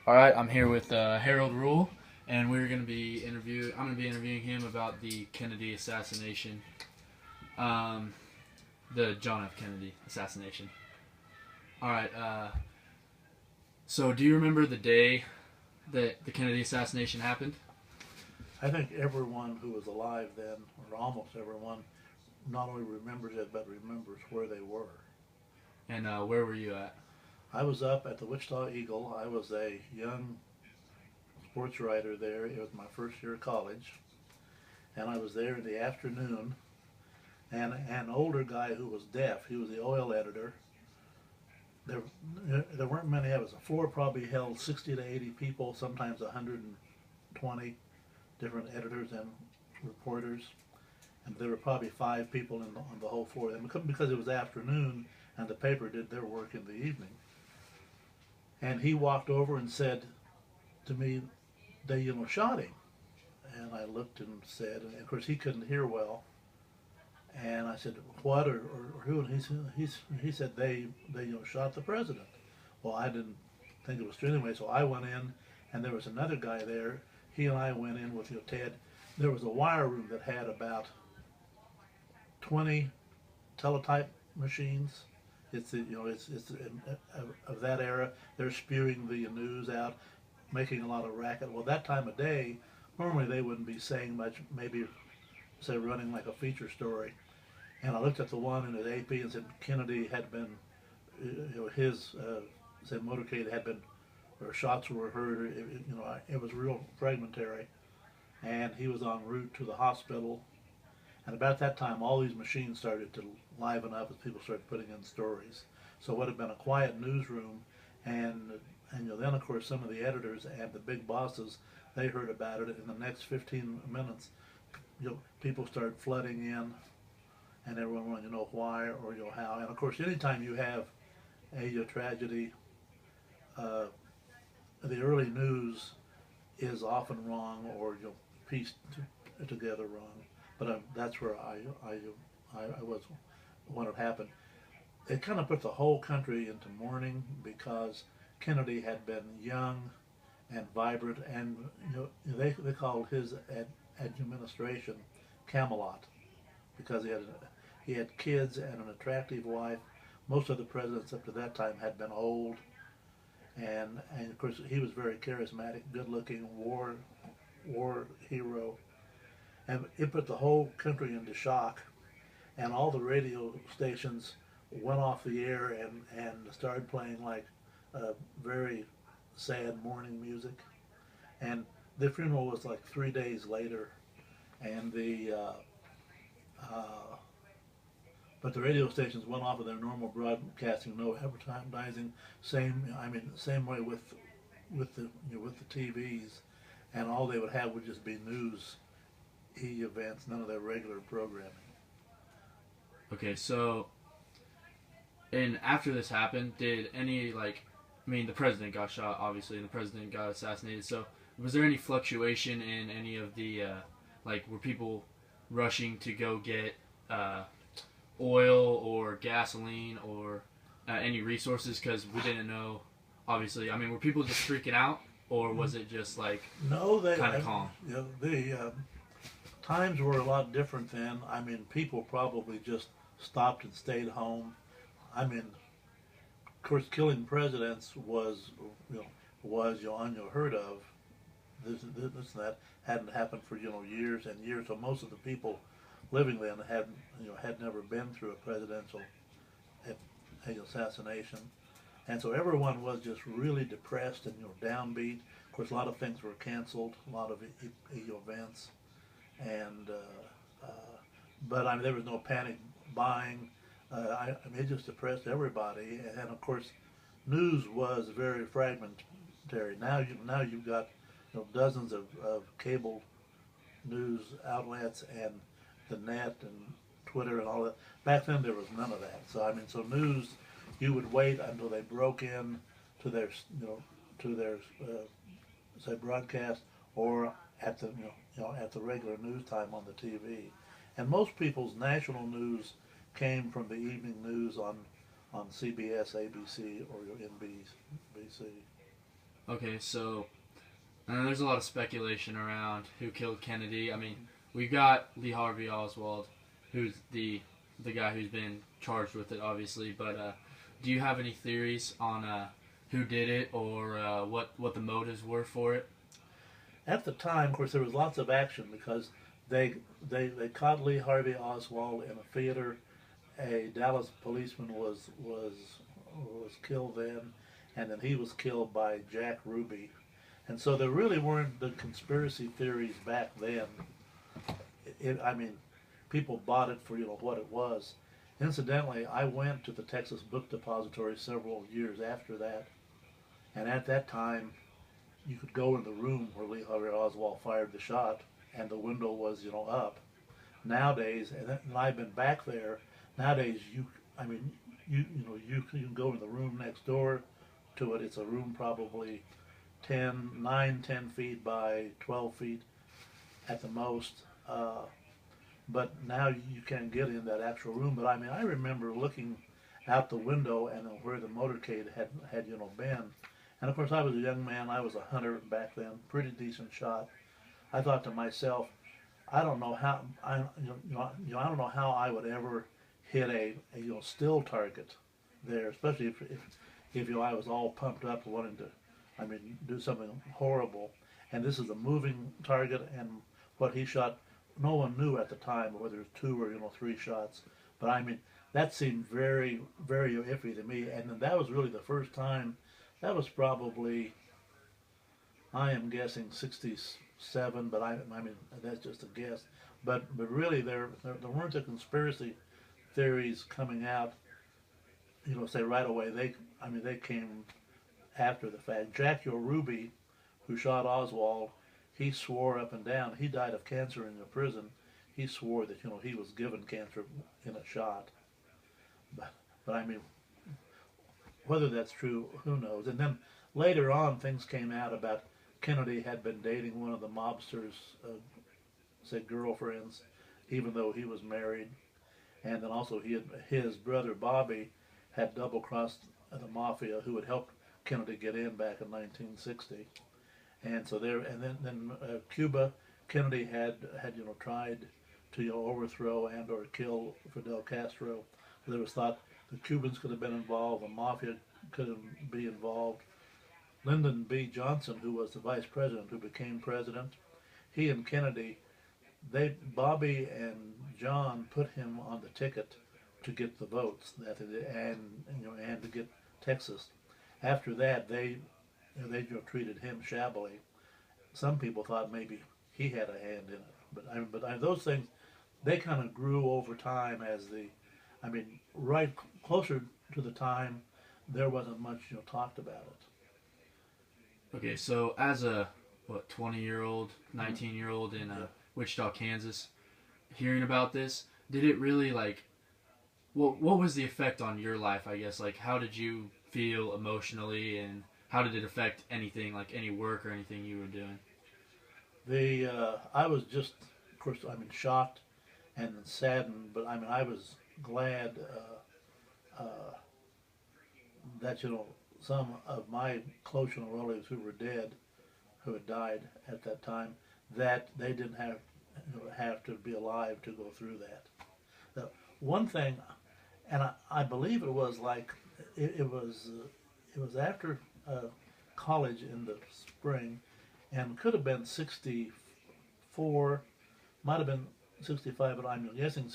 All right, I'm here with Harold Ruhl, and I'm going to be interviewing him about the Kennedy assassination, um, the John F. Kennedy assassination. All right. So, do you remember the day that the Kennedy assassination happened? I think everyone who was alive then, or almost everyone, not only remembers it but remembers where they were. And where were you at? I was up at the Wichita Eagle. I was a young sports writer there. It was my first year of college, and I was there in the afternoon. And an older guy who was deaf, he was the oil editor. There, there weren't many of us. The floor probably held 60 to 80 people, sometimes 120 different editors and reporters. And there were probably 5 people on the whole floor. And because it was afternoon and the paper did their work in the evening. And he walked over and said to me, they shot him. And I looked and said, and of course he couldn't hear well. And I said, what or who? And he said they shot the president. Well, I didn't think it was true anyway, so I went in, and there was another guy there. He and I went in with Ted. There was a wire room that had about 20 teletype machines. It's of that era. They're spewing the news out, making a lot of racket. Well, that time of day, normally they wouldn't be saying much. Maybe say running like a feature story. And I looked at the one in the AP and said Kennedy had been, his said motorcade had been, or shots were heard. It was real fragmentary, and he was en route to the hospital. And about that time, all these machines started to liven up as people started putting in stories. So what had been a quiet newsroom, and then of course some of the editors and the big bosses, they heard about it. In the next 15 minutes, people started flooding in, and everyone wanted to know why or how. And of course, anytime you have a tragedy, the early news is often wrong or pieced together wrong. But that's where I was when it happened. It kind of put the whole country into mourning because Kennedy had been young and vibrant, and they called his administration Camelot because he had kids and an attractive wife. Most of the presidents up to that time had been old, and of course he was very charismatic, good-looking, war hero, and it put the whole country into shock. And all the radio stations went off the air and started playing like very sad mourning music. And the funeral was like 3 days later, and but the radio stations went off of their normal broadcasting, no advertising. Same way with the TVs, and all they would have would just be news events, none of their regular programming. Okay, so, and after this happened, did any, the president got shot, obviously, and the president got assassinated, so was there any fluctuation in any of the, were people rushing to go get oil or gasoline or any resources, because we didn't know, obviously, were people just freaking out, or was it just, no, they kind of calm? The times were a lot different then. People probably just stopped and stayed home. Of course, killing presidents was unheard of. This and that hadn't happened for years and years. So most of the people living then had never been through a presidential assassination, and so everyone was just really depressed and downbeat. Of course, a lot of things were canceled, a lot of events. And but there was no panic buying. It just depressed everybody. And of course, news was very fragmentary. Now you've got dozens of cable news outlets and the net and Twitter and all that. Back then there was none of that. So news, you would wait until they broke in to their say broadcast, or at the at the regular news time on the TV. And most people's national news came from the evening news on CBS, ABC, or NBC. Okay, so there's a lot of speculation around who killed Kennedy. I mean, we've got Lee Harvey Oswald, who's the guy who's been charged with it, obviously. But do you have any theories on who did it or what the motives were for it? At the time, of course, there was lots of action because they they caught Lee Harvey Oswald in a theater. A Dallas policeman was killed then, and then he was killed by Jack Ruby. And so there really weren't the conspiracy theories back then. I mean, people bought it for what it was. Incidentally, I went to the Texas Book Depository several years after that, and at that time, you could go in the room where Lee Harvey Oswald fired the shot, and the window was up. Nowadays, and I've been back there. Nowadays, I mean, you can go in the room next door to it. It's a room probably 10 feet by 12 feet at the most. But now you can't get in that actual room. But I mean, I remember looking out the window and where the motorcade had been. And of course, I was a young man. I was a hunter back then, pretty decent shot. I thought to myself, I don't know how I don't know how I would ever hit a still target there, especially if I was all pumped up wanting to, I mean, do something horrible. And this is a moving target, and what he shot, no one knew at the time whether it was 2 or 3 shots. But I mean, that seemed very, very iffy to me. And then that was really the first time. That was probably, I am guessing 67, but I mean that's just a guess. But really there weren't the conspiracy theories coming out, say right away. They came after the fact. Jack Ruby, who shot Oswald, he swore up and down. He died of cancer in the prison. He swore that he was given cancer in a shot. But I mean, whether that's true, who knows? And then later on, things came out about Kennedy had been dating one of the mobsters' say girlfriends, even though he was married. And then also his brother Bobby had double-crossed the mafia, who had helped Kennedy get in back in 1960. And so then Cuba, Kennedy had tried to overthrow and or kill Fidel Castro. There was thought the Cubans could have been involved, the mafia could be involved. Lyndon B. Johnson, who was the vice president, who became president, he and Kennedy, Bobby and John put him on the ticket to get the votes and to get Texas. After that, they treated him shabbily. Some people thought maybe he had a hand in it, but those things, they kind of grew over time right closer to the time, there wasn't much talked about it. Okay, so as a 20-year-old, 19-year-old in Wichita, Kansas, hearing about this, did it really what was the effect on your life? I guess how did you feel emotionally, and how did it affect anything, any work or anything you were doing? I was just, of course, shocked and saddened, but I was glad that some of my close relatives who were dead, who had died at that time, that they didn't have to be alive to go through that. The one thing, and I believe it was it was after college in the spring, and could have been 64, might have been 65, but I'm guessing